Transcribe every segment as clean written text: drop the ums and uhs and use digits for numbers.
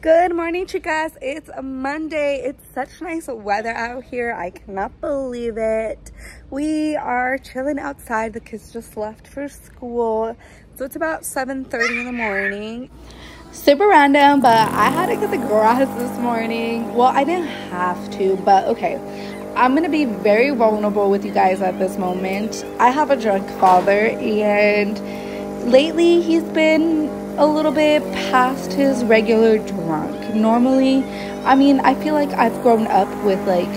Good morning, chicas. It's a Monday. It's such nice weather out here. I cannot believe it. We are chilling outside. The kids just left for school. So it's about 7:30 in the morning. Super random, but I had to cut the grass this morning. Well, I didn't have to, but okay. I'm gonna be very vulnerable with you guys at this moment. I have a drunk father, and lately he's been a little bit past his regular drunk. Normally, I mean, I feel like I've grown up with like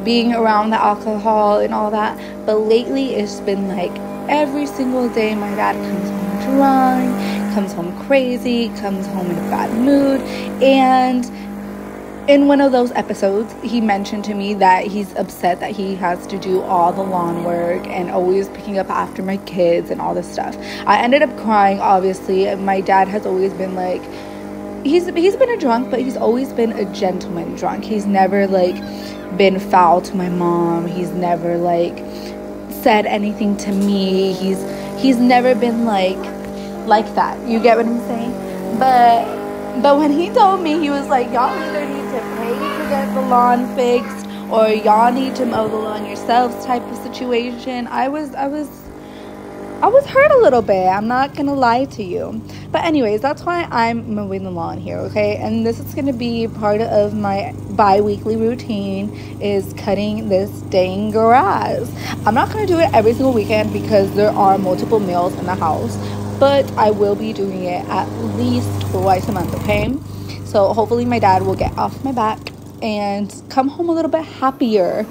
being around the alcohol and all that, but lately it's been like every single day my dad comes home drunk, comes home crazy, comes home in a bad mood. And in one of those episodes, he mentioned to me that he's upset that he has to do all the lawn work and always picking up after my kids and all this stuff. I ended up crying, obviously. My dad has always been like, he's been a drunk, but he's always been a gentleman drunk. He's never like been foul to my mom. He's never like said anything to me. He's never been like that. You get what I'm saying? But when he told me, he was like, y'all either need to pay to get the lawn fixed or y'all need to mow the lawn yourselves type of situation. I was hurt a little bit. I'm not gonna lie to you. But anyways, that's why I'm mowing the lawn here, okay? And this is gonna be part of my bi-weekly routine, is cutting this dang grass. I'm not gonna do it every single weekend because there are multiple meals in the house, but I will be doing it at least twice a month, okay? So hopefully my dad will get off my back and come home a little bit happier.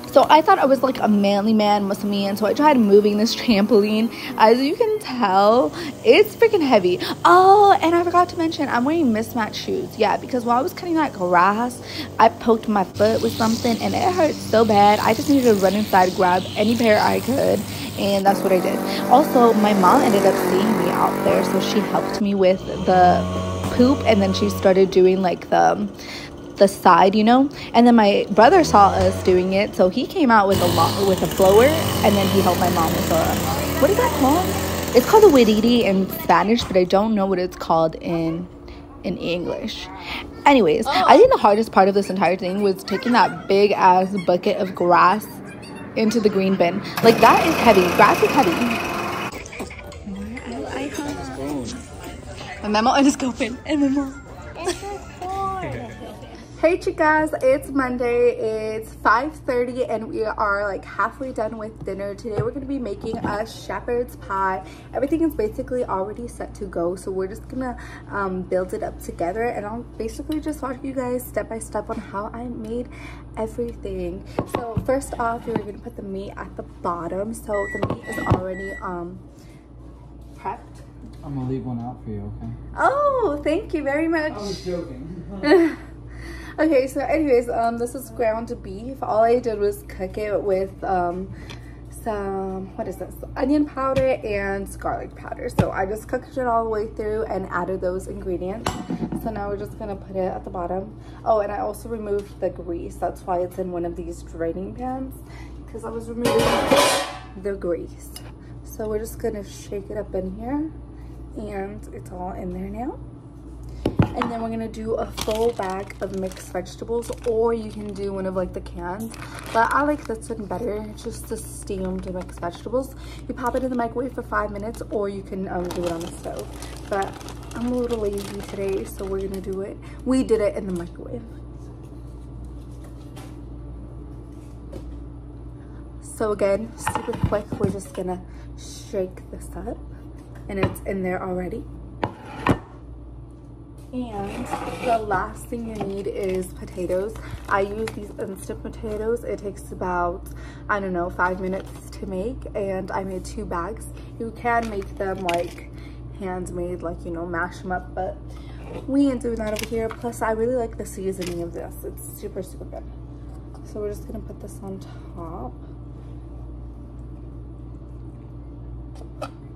So I thought I was like a manly man, muscle man, so I tried moving this trampoline. As you can tell, it's freaking heavy. Oh, and I forgot to mention, I'm wearing mismatched shoes. Yeah, because while I was cutting that grass, I poked my foot with something and it hurt so bad. I just needed to run inside, grab any pair I could, and that's what I did. Also, my mom ended up seeing me out there, so she helped me with the poop, and then she started doing like the side, you know. And then my brother saw us doing it, so he came out with a blower, and then he helped my mom with a, what is that called? It's called a weediti in Spanish, but I don't know what it's called in English. Anyways, I think the hardest part of this entire thing was taking that big ass bucket of grass into the green bin. Like, that is heavy. Grass is heavy. My memo is open and my mom. Hey chicas, it's Monday. It's 5:30 and we are like halfway done with dinner. Today we're going to be making a shepherd's pie. Everything is basically already set to go, so we're just gonna build it up together, and I'll basically just walk you guys step by step on how I made everything. So first off, we're going to put the meat at the bottom. So the meat is already prepped. I'm gonna leave one out for you, okay? Oh, thank you very much. I was joking. Okay, so anyways, this is ground beef. All I did was cook it with some, what is this, onion powder and garlic powder. So I just cooked it all the way through and added those ingredients. So now we're just gonna put it at the bottom. Oh, and I also removed the grease. That's why it's in one of these draining pans, because I was removing the grease. So we're just gonna shake it up in here, and it's all in there now. And then we're gonna do a full bag of mixed vegetables, or you can do one of like the cans, but I like this one better. It's just the steamed mixed vegetables. You pop it in the microwave for 5 minutes, or you can do it on the stove, but I'm a little lazy today, so we're gonna do it. We did it in the microwave. So again, super quick, we're just gonna shake this up, and it's in there already. And the last thing you need is potatoes. I use these instant potatoes. It takes about, I don't know, 5 minutes to make, and I made 2 bags. You can make them like handmade, like, you know, mash them up, but we ain't doing that over here. Plus, I really like the seasoning of this. It's super, super good. So we're just gonna put this on top.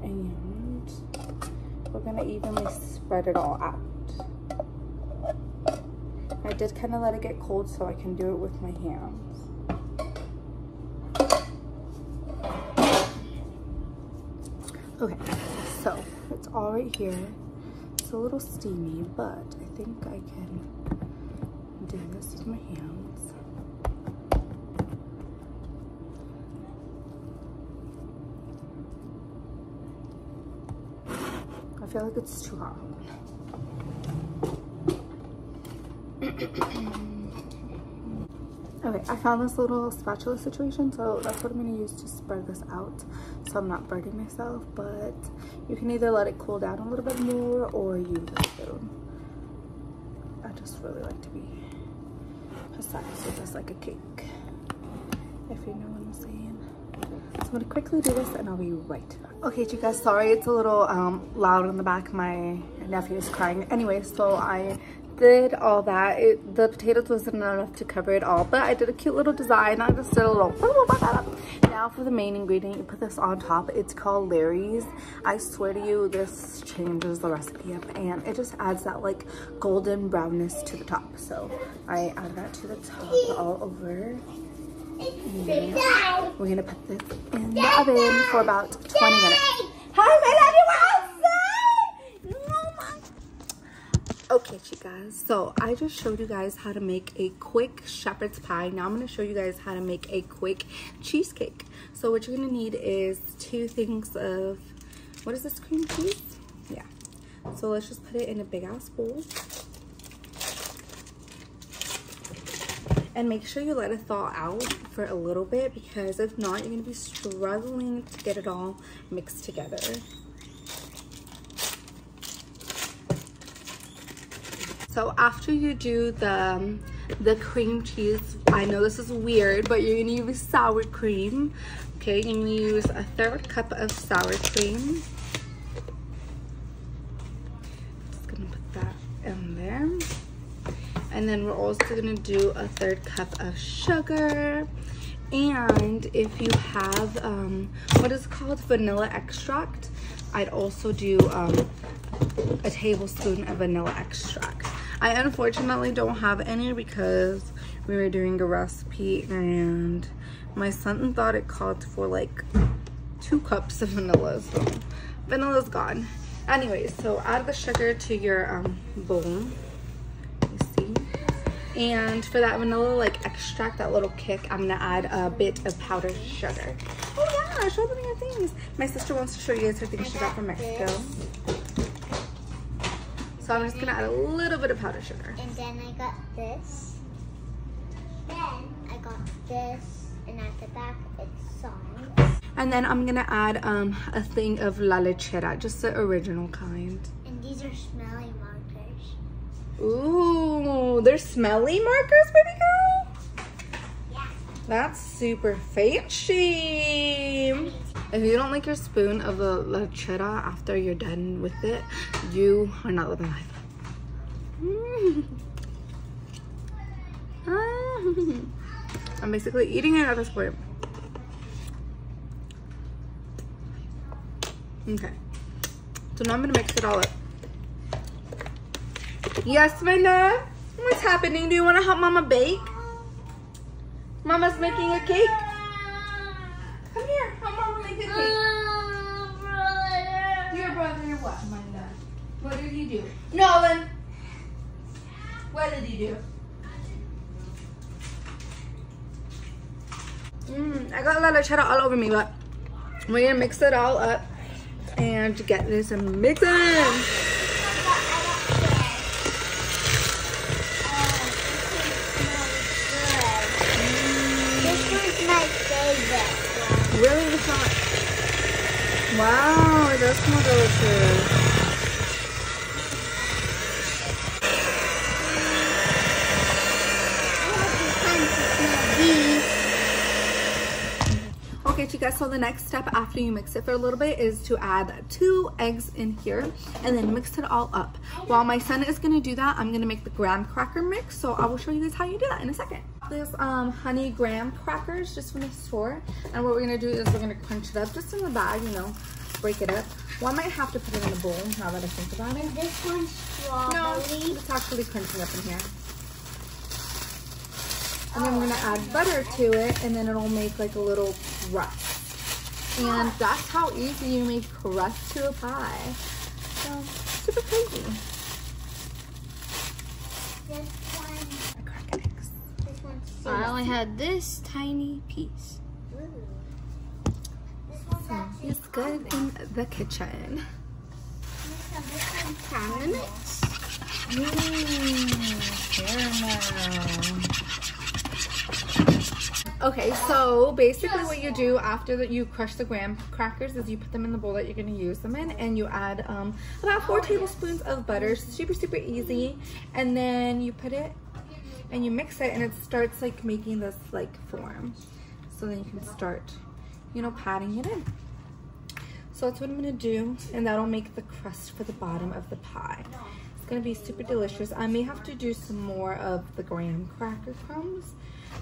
And we're gonna evenly spread it all out. I did kind of let it get cold so I can do it with my hands. Okay, so it's all right here. So a little steamy, but I think I can do this with my hands. I feel like it's too hot. Okay, I found this little spatula situation, so that's what I'm going to use to spread this out so I'm not burning myself. But you can either let it cool down a little bit more or use a spoon. I just really like to be precise with this, like a cake, if you know what I'm saying. So I'm going to quickly do this and I'll be right back. Okay, you guys, sorry it's a little loud in the back. My nephew is crying. Anyway, so I did all that. The potatoes wasn't enough to cover it all, but I did a cute little design. I just did a little. Now for the main ingredient, you put this on top. It's called Larry's. I swear to you, this changes the recipe up, and it just adds that like golden brownness to the top. So I add that to the top all over. And we're gonna put this in the oven for about 20 minutes. Hi, my love, you were outside. Okay, you guys, so I just showed you guys how to make a quick shepherd's pie. Now I'm going to show you guys how to make a quick cheesecake. So what you're going to need is 2 things of, what is this, cream cheese? Yeah. So let's just put it in a big ass bowl. And make sure you let it thaw out for a little bit, because if not, you're going to be struggling to get it all mixed together. So after you do the cream cheese, I know this is weird, but you're gonna use sour cream. Okay, you're gonna use a 1/3 cup of sour cream. Just gonna put that in there. And then we're also gonna do a 1/3 cup of sugar. And if you have, what is it called? Vanilla extract. I'd also do a tablespoon of vanilla extract. I unfortunately don't have any because we were doing a recipe and my son thought it called for like 2 cups of vanilla, so vanilla's gone. Anyway, so add the sugar to your bowl, you see. And for that vanilla like extract, that little kick, I'm gonna add a bit of powdered sugar. Oh yeah, show them your things. My sister wants to show you guys her things she got from Mexico. So I'm just gonna add a little bit of powdered sugar. And then I got this. Then I got this, and at the back it's songs. And then I'm gonna add a thing of la lechera, just the original kind. And these are smelly markers. Ooh, they're smelly markers, baby girl? Yeah. That's super fancy. If you don't like your spoon of the lechera after you're done with it, you are not living life. I'm basically eating it at this point. Okay. So now I'm gonna mix it all up. Yes, my love? What's happening? Do you want to help Mama bake? Mama's making a cake. Come here, help Mama make a cake. Your brother, what, my love? What did he do? Nolan, what did he do? I got a lot of cheddar all over me, but we're gonna mix it all up and get this mixing. Really? It's not. Wow, it does smell delicious. Okay, you guys, so the next step after you mix it for a little bit is to add 2 eggs in here and then mix it all up. While my son is gonna do that, I'm gonna make the graham cracker mix, so I will show you guys how you do that in a second. This honey graham crackers just from the store, and what we're gonna do is we're gonna crunch it up just in the bag, you know, break it up. Well, I might have to put it in a bowl now that I think about it. This one's strawberry. No, it's actually crunching up in here. And then we're gonna add butter to it, and then it'll make like a little crust. And that's how easy you make crust to a pie. So super crazy. This one. The crack eggs. This one's I only had this tiny piece. This one's actually It's good in the kitchen. Minutes. Okay, so basically what you do after that you crush the graham crackers is you put them in the bowl that you're going to use them in, and you add about 4 tablespoons of butter. Super easy. And then you put it and you mix it, and it starts like making this like form. So then you can start, you know, patting it in. So that's what I'm gonna do, and that'll make the crust for the bottom of the pie. It's gonna be super delicious. I may have to do some more of the graham cracker crumbs,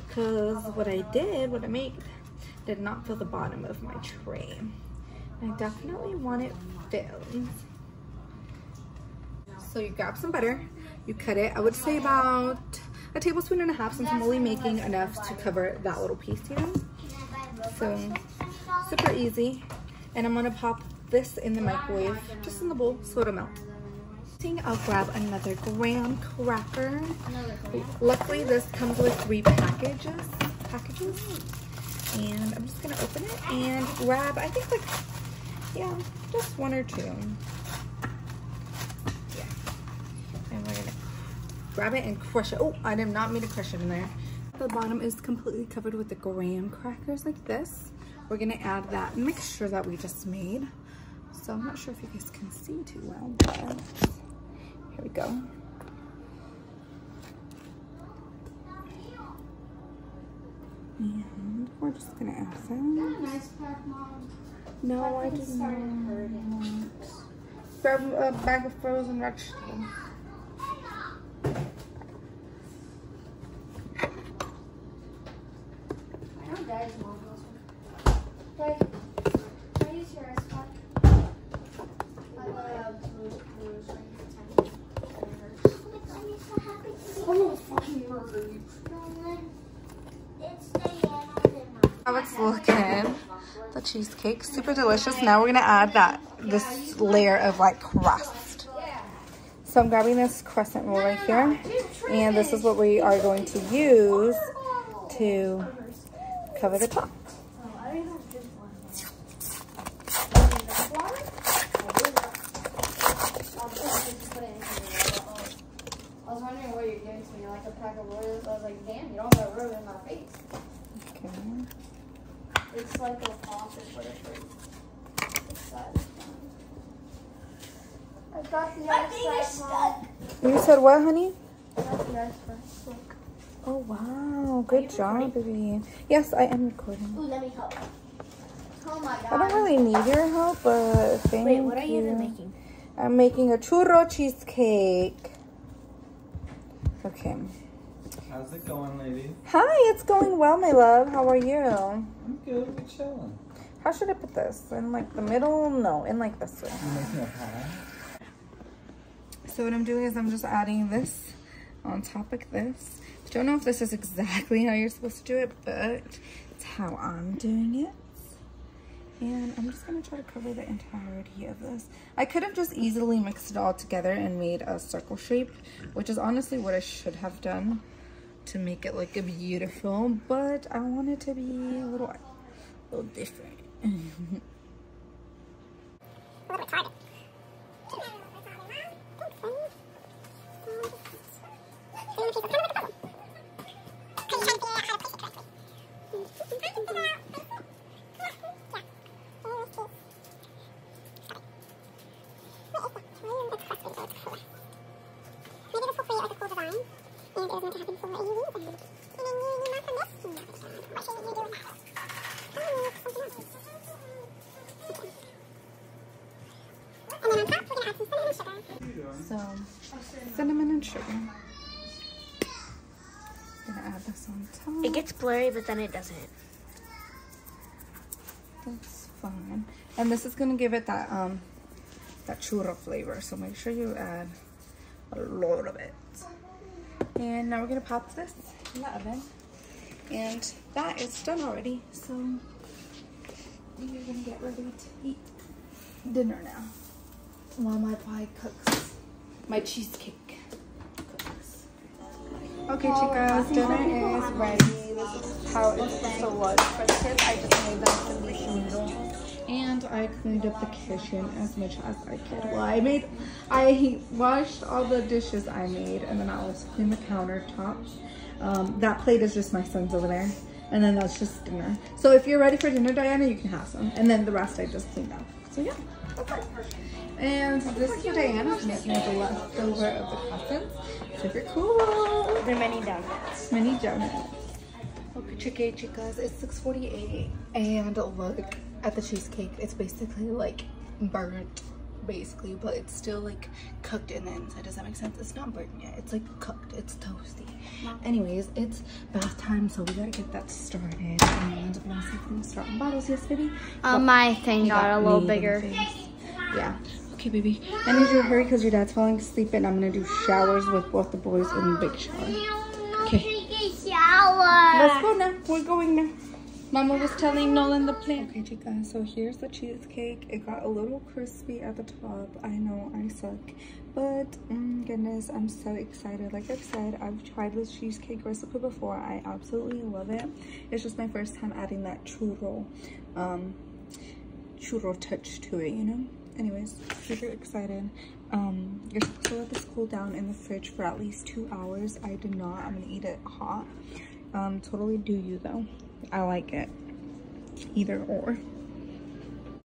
because what I made did not fill the bottom of my tray. I definitely want it filled. So you grab some butter, you cut it, I would say about 1.5 tablespoons, since I'm only making enough to cover that little piece here. So super easy. And I'm gonna pop this in the microwave, just in the bowl, so it'll melt. I'll grab another graham cracker. Luckily, this comes with 3 packages. And I'm just gonna open it and grab, I think like, yeah, just 1 or 2. Yeah. And we're gonna grab it and crush it. Oh, I did not mean to crush it in there. The bottom is completely covered with the graham crackers like this. We're gonna add that mixture that we just made. So I'm not sure if you guys can see too well, but here we go. And we're just gonna add some. Nice pack, Mom. No, I did not. Grab a bag of frozen vegetables. I know Dad's mom knows one. Dad, can I use your ice pack? Oh, fucking murder you. How it's looking. The cheesecake, super delicious. Now we're gonna add this layer of like crust. So I'm grabbing this crescent roll right here, and this is what we are going to use to cover the top. I was wondering what you're giving to me, like a pack of Oreos. I was like, damn, you don't got ruin in my face. Okay. It's like a pocket for the fruit. I got the ice pack, Mom. You said what, honey? I got the ice pack. Look. Oh wow, good job, baby. Yes, I am recording. Ooh, let me help. Oh my god. I don't really need your help, but thank you. Wait, what are you even making? I'm making a churro cheesecake. Okay. How's it going, lady? Hi, it's going well, my love. How are you? I'm good. We're chilling. How should I put this? In like the middle? No, in like this way. You making a pie? So what I'm doing is I'm just adding this on top like this. I don't know if this is exactly how you're supposed to do it, but it's how I'm doing it. And I'm just gonna try to cover the entirety of this. I could have just easily mixed it all together and made a circle shape, which is honestly what I should have done to make it look beautiful, but I want it to be a little different. So, cinnamon and sugar. Gonna add this on top. It gets blurry, but then it doesn't. That's fine. And this is gonna give it that that churro flavor. So make sure you add a lot of it. And now we're gonna pop this in the oven. And that is done already. So we're gonna get ready to eat dinner now. while my pie cooks. My cheesecake cooks. Okay, chicas, dinner is ready. This is how it's supposed to look for the kids. I just made them some beef noodles. And I cleaned up the kitchen as much as I could. Well, I washed all the dishes I made, and then I also cleaned the countertops. That plate is just my son's over there. And then that's just dinner. So if you're ready for dinner, Diana, you can have some. And then the rest I just cleaned up. So yeah, that's it. And this is what Diana's making the leftover of the cousins. Super cool. They're mini donuts. Mini donuts. Okay, chicas, it's 6:48. And look at the cheesecake. It's basically like burnt, basically, but it's still like cooked in the inside. Does that make sense? It's not burnt yet. It's like cooked. It's toasty. Anyways, it's bath time, so we gotta get that started. And we're gonna start on bottles. Yes, baby. My thing got a little bigger. Yeah. Okay, baby. I need you to hurry because your dad's falling asleep, and I'm gonna do showers with both the boys in the big shower. Okay. Let's go now. We're going now. Mama was telling Nolan the plan. Okay, chicas, so here's the cheesecake. It got a little crispy at the top. I know I suck, but goodness, I'm so excited. Like I've said, I've tried this cheesecake recipe before. I absolutely love it. It's just my first time adding that churro touch to it, you know? Anyways, super excited. You're supposed to let this cool down in the fridge for at least 2 hours. I did not. I'm gonna eat it hot. Totally do you though. I like it either or.